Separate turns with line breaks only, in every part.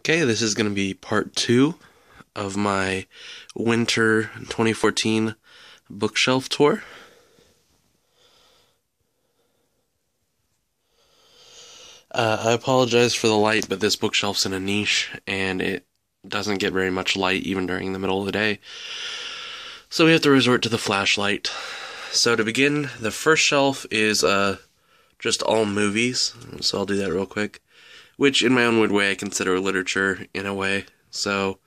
Okay, this is going to be part 2 of my winter 2014 bookshelf tour. I apologize for the light, but this bookshelf's in a niche, and it doesn't get very much light even during the middle of the day. So we have to resort to the flashlight. So to begin, the first shelf is just all movies, so I'll do that real quick. Which, in my own weird way, I consider literature, in a way. So,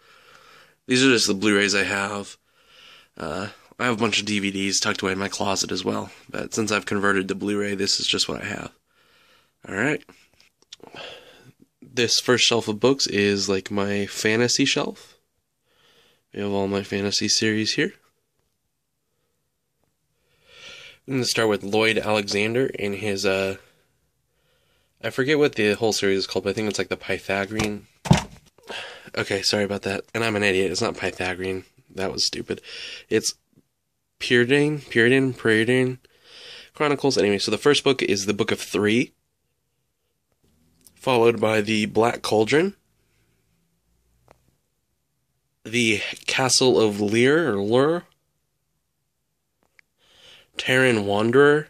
these are just the Blu-rays I have. I have a bunch of DVDs tucked away in my closet as well. But since I've converted to Blu-ray, this is just what I have. Alright. This first shelf of books is like my fantasy shelf. We have all my fantasy series here. I'm going to start with Lloyd Alexander in his, I forget what the whole series is called, but I think it's like the Pythagorean. Okay, sorry about that. And I'm an idiot. It's not Pythagorean. That was stupid. It's Puritan Chronicles. Anyway, so the first book is the Book of Three, followed by the Black Cauldron, the Castle of Lure, Terran Wanderer,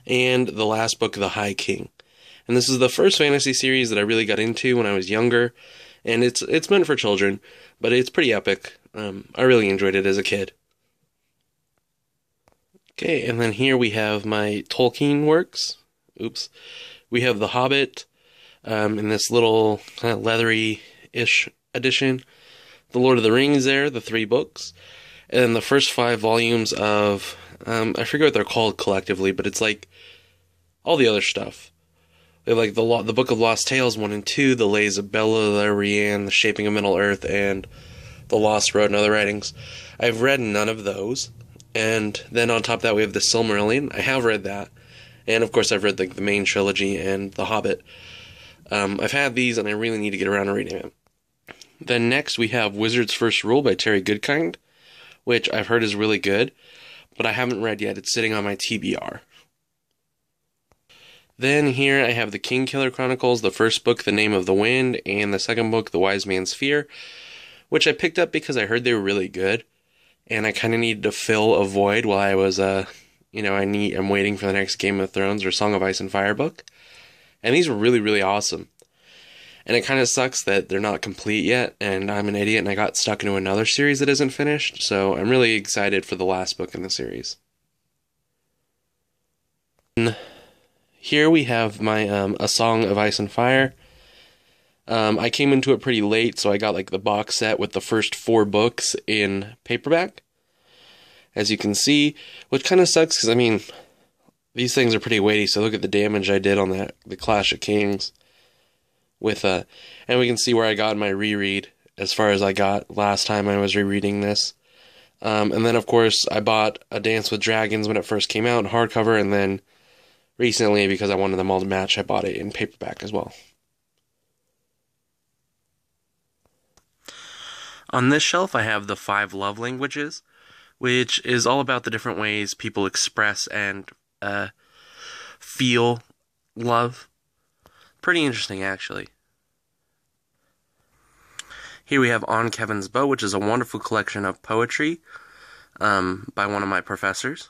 and the last book, The High King. And this is the first fantasy series that I really got into when I was younger, and it's meant for children, but it's pretty epic. I really enjoyed it as a kid. Okay, and then here we have my Tolkien works. Oops. We have The Hobbit, in this little kind of leathery-ish edition. The Lord of the Rings there, the 3 books. And then the first 5 volumes of, I forget what they're called collectively, but it's like all the other stuff. They have like the Book of Lost Tales 1 and 2, The Lays of Beleriand, The Shaping of Middle-earth, and The Lost Road and other writings. I've read none of those. And then on top of that we have The Silmarillion. I have read that. And of course I've read like the main trilogy and The Hobbit. I've had these and I really need to get around to reading them. Then next we have Wizard's First Rule by Terry Goodkind, which I've heard is really good, but I haven't read yet. It's sitting on my TBR. Then here I have the Kingkiller Chronicles, the first book, The Name of the Wind, and the second book, The Wise Man's Fear, which I picked up because I heard they were really good, and I kind of needed to fill a void while I was, I'm waiting for the next Game of Thrones or Song of Ice and Fire book. And these were really, really awesome. And it kind of sucks that they're not complete yet, and I'm an idiot and I got stuck into another series that isn't finished, so I'm really excited for the last book in the series. Here we have my A Song of Ice and Fire. I came into it pretty late, so I got like the box set with the first 4 books in paperback, as you can see, which kind of sucks because, I mean, these things are pretty weighty, so look at the damage I did on the Clash of Kings. And we can see where I got my reread as far as I got last time I was rereading this. And then, of course, I bought A Dance with Dragons when it first came out in hardcover, and then recently, because I wanted them all to match, I bought it in paperback as well. On this shelf, I have the 5 love languages, which is all about the different ways people express and feel love. Pretty interesting, actually. Here we have On Kevin's Boat, which is a wonderful collection of poetry by one of my professors.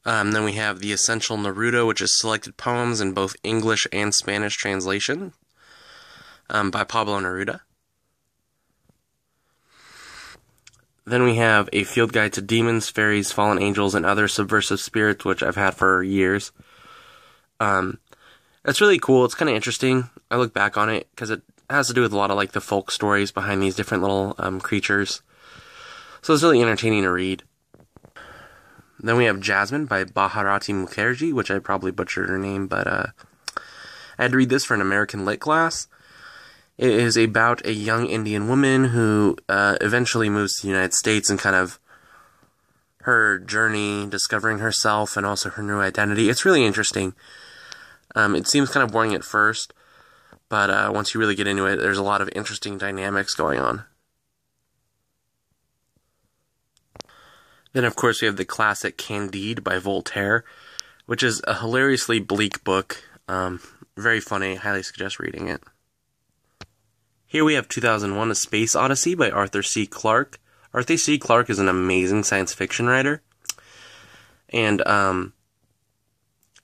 Then we have The Essential Neruda, which is selected poems in both English and Spanish translation by Pablo Neruda. Then we have A Field Guide to Demons, Fairies, Fallen Angels, and Other Subversive Spirits, which I've had for years. It's really cool. It's kind of interesting. I look back on it because it has to do with a lot of like the folk stories behind these different little creatures. So it's really entertaining to read. Then we have Jasmine by Bharati Mukherjee, which I probably butchered her name, but I had to read this for an American Lit class. It is about a young Indian woman who eventually moves to the United States and kind of her journey discovering herself and also her new identity. It's really interesting. It seems kind of boring at first, but once you really get into it, there's a lot of interesting dynamics going on. Then, of course, we have the classic Candide by Voltaire, which is a hilariously bleak book. very funny. I highly suggest reading it. Here we have 2001: A Space Odyssey by Arthur C. Clarke. Arthur C. Clarke is an amazing science fiction writer. And,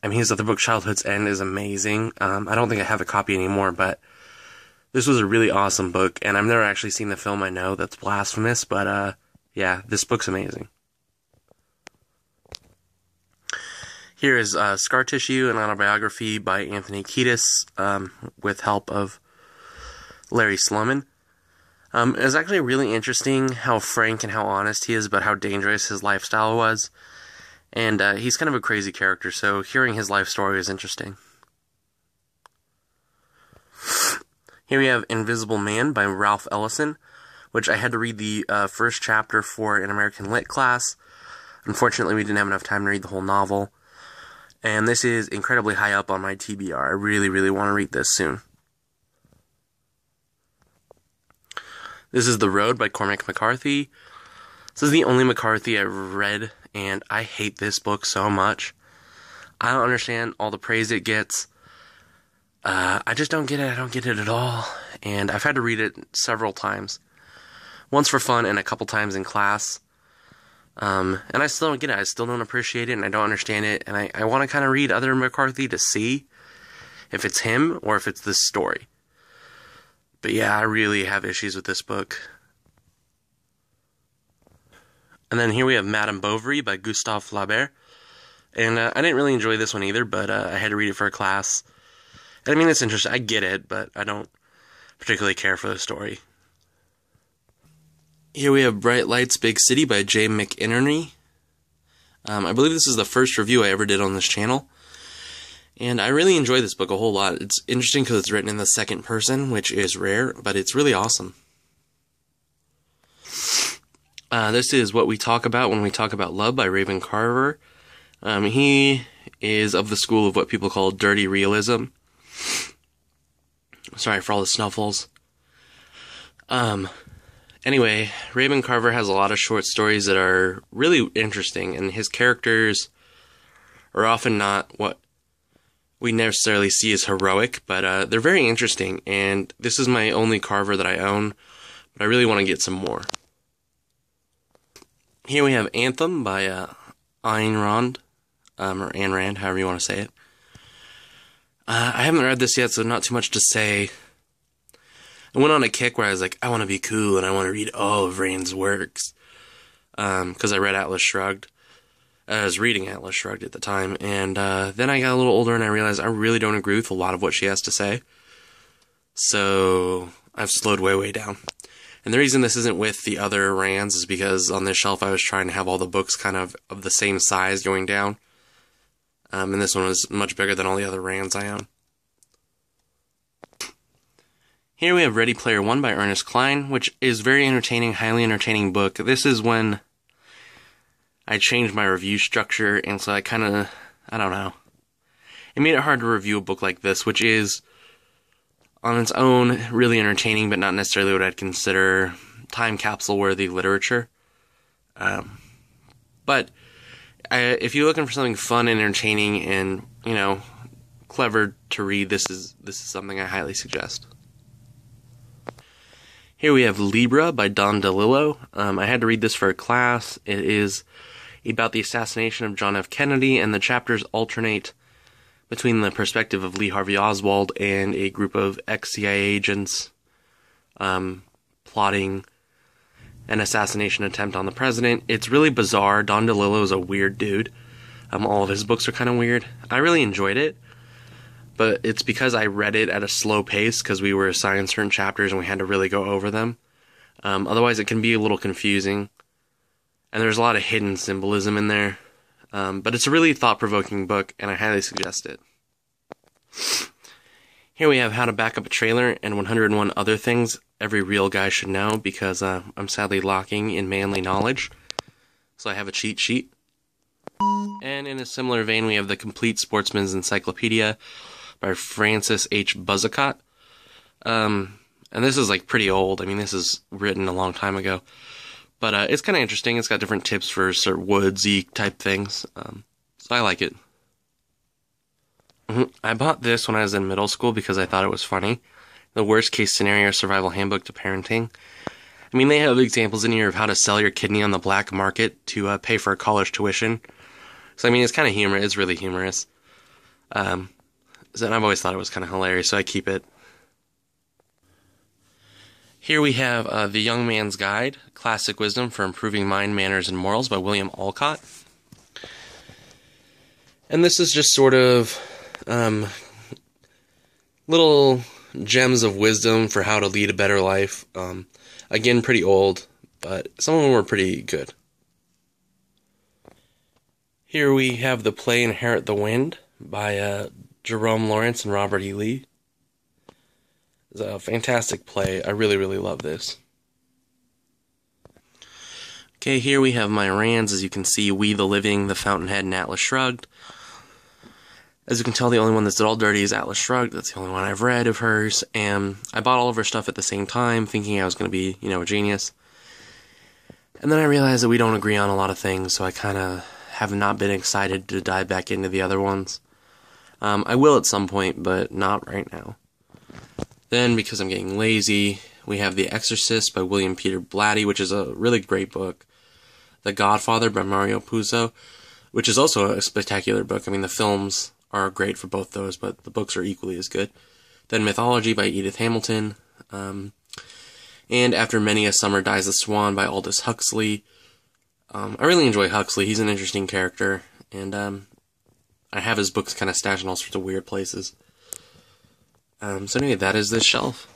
his other book, Childhood's End, is amazing. I don't think I have a copy anymore, but this was a really awesome book, and I've never actually seen the film. I know that's blasphemous, but, yeah, this book's amazing. Here is Scar Tissue, an autobiography by Anthony Kiedis, with help of Larry Sloman. It's actually really interesting how frank and how honest he is about how dangerous his lifestyle was. And he's kind of a crazy character, so hearing his life story is interesting. Here we have Invisible Man by Ralph Ellison, which I had to read the first chapter for an American Lit class. Unfortunately, we didn't have enough time to read the whole novel. And this is incredibly high up on my TBR. I really, really want to read this soon. This is The Road by Cormac McCarthy. This is the only McCarthy I've read, and I hate this book so much. I don't understand all the praise it gets. I just don't get it. I don't get it at all. And I've had to read it several times. Once for fun and a couple times in class. And I still don't get it. I still don't appreciate it, and I don't understand it. And I want to kind of read other McCarthy to see if it's him or if it's this story. But yeah, I really have issues with this book. And then here we have Madame Bovary by Gustave Flaubert. And I didn't really enjoy this one either, but I had to read it for a class. And I mean, it's interesting. I get it, but I don't particularly care for the story. Here we have Bright Lights, Big City by Jay McInerney. I believe this is the first review I ever did on this channel. And I really enjoy this book a whole lot. It's interesting because it's written in the second person, which is rare, but it's really awesome. This is What We Talk About When We Talk About Love by Raven Carver. He is of the school of what people call dirty realism. Sorry for all the snuffles. Anyway, Raven Carver has a lot of short stories that are really interesting, and his characters are often not what we necessarily see as heroic, but they're very interesting, and this is my only Carver that I own, but I really want to get some more. Here we have Anthem by Ayn Rand, or Ayn Rand, however you want to say it. I haven't read this yet, so not too much to say. I went on a kick where I was like, I want to be cool, and I want to read all of Rand's works, because I read Atlas Shrugged. I was reading Atlas Shrugged at the time, and then I got a little older and I realized I really don't agree with a lot of what she has to say. So I've slowed way down. And the reason this isn't with the other Rands is because on this shelf I was trying to have all the books kind of the same size going down. And this one was much bigger than all the other Rands I own. Here we have Ready Player One by Ernest Cline, which is very entertaining, highly entertaining book. This is when I changed my review structure, and so I kind of, I don't know. It made it hard to review a book like this, which is, on its own, really entertaining, but not necessarily what I'd consider time capsule-worthy literature. But if you're looking for something fun and entertaining and, you know, clever to read, this is something I highly suggest. Here we have Libra by Don DeLillo. I had to read this for a class. It is about the assassination of John F. Kennedy, and the chapters alternate between the perspective of Lee Harvey Oswald and a group of ex-CIA agents plotting an assassination attempt on the president. It's really bizarre. Don DeLillo is a weird dude. All of his books are kind of weird. I really enjoyed it, but it's because I read it at a slow pace because we were assigned certain chapters and we had to really go over them. Otherwise, it can be a little confusing. And there's a lot of hidden symbolism in there. But it's a really thought-provoking book, and I highly suggest it. Here we have How to Back Up a Trailer and 101 Other Things Every Real Guy Should Know, because I'm sadly lacking in manly knowledge. So I have a cheat sheet. And in a similar vein, we have The Complete Sportsman's Encyclopedia by Francis H. Buzzacott. And this is like pretty old. I mean, this is written a long time ago. But it's kind of interesting. It's got different tips for sort of woodsy type things. So I like it. I bought this when I was in middle school because I thought it was funny. The Worst Case Scenario Survival Handbook to Parenting. I mean, they have examples in here of how to sell your kidney on the black market to pay for a college tuition. So, I mean, it's kind of humor. It's really humorous. And I've always thought it was kind of hilarious, so I keep it. Here we have The Young Man's Guide, Classic Wisdom for Improving Mind, Manners, and Morals by William Olcott. And this is just sort of little gems of wisdom for how to lead a better life. Again, pretty old, but some of them were pretty good. Here we have the play Inherit the Wind by Jerome Lawrence and Robert E. Lee. It's a fantastic play. I really, really love this. Okay, here we have my Rands. As you can see, We the Living, The Fountainhead, and Atlas Shrugged. As you can tell, the only one that's at all dirty is Atlas Shrugged. That's the only one I've read of hers. And I bought all of her stuff at the same time, thinking I was going to be, a genius. And then I realized that we don't agree on a lot of things, so I kind of have not been excited to dive back into the other ones. I will at some point, but not right now. Then, because I'm getting lazy, we have The Exorcist by William Peter Blatty, which is a really great book. The Godfather by Mario Puzo, which is also a spectacular book. I mean, the films are great for both those, but the books are equally as good. Then Mythology by Edith Hamilton. And After Many a Summer Dies a Swan by Aldous Huxley. I really enjoy Huxley. He's an interesting character. And I have his books kind of stashed in all sorts of weird places. So anyway, that is this shelf.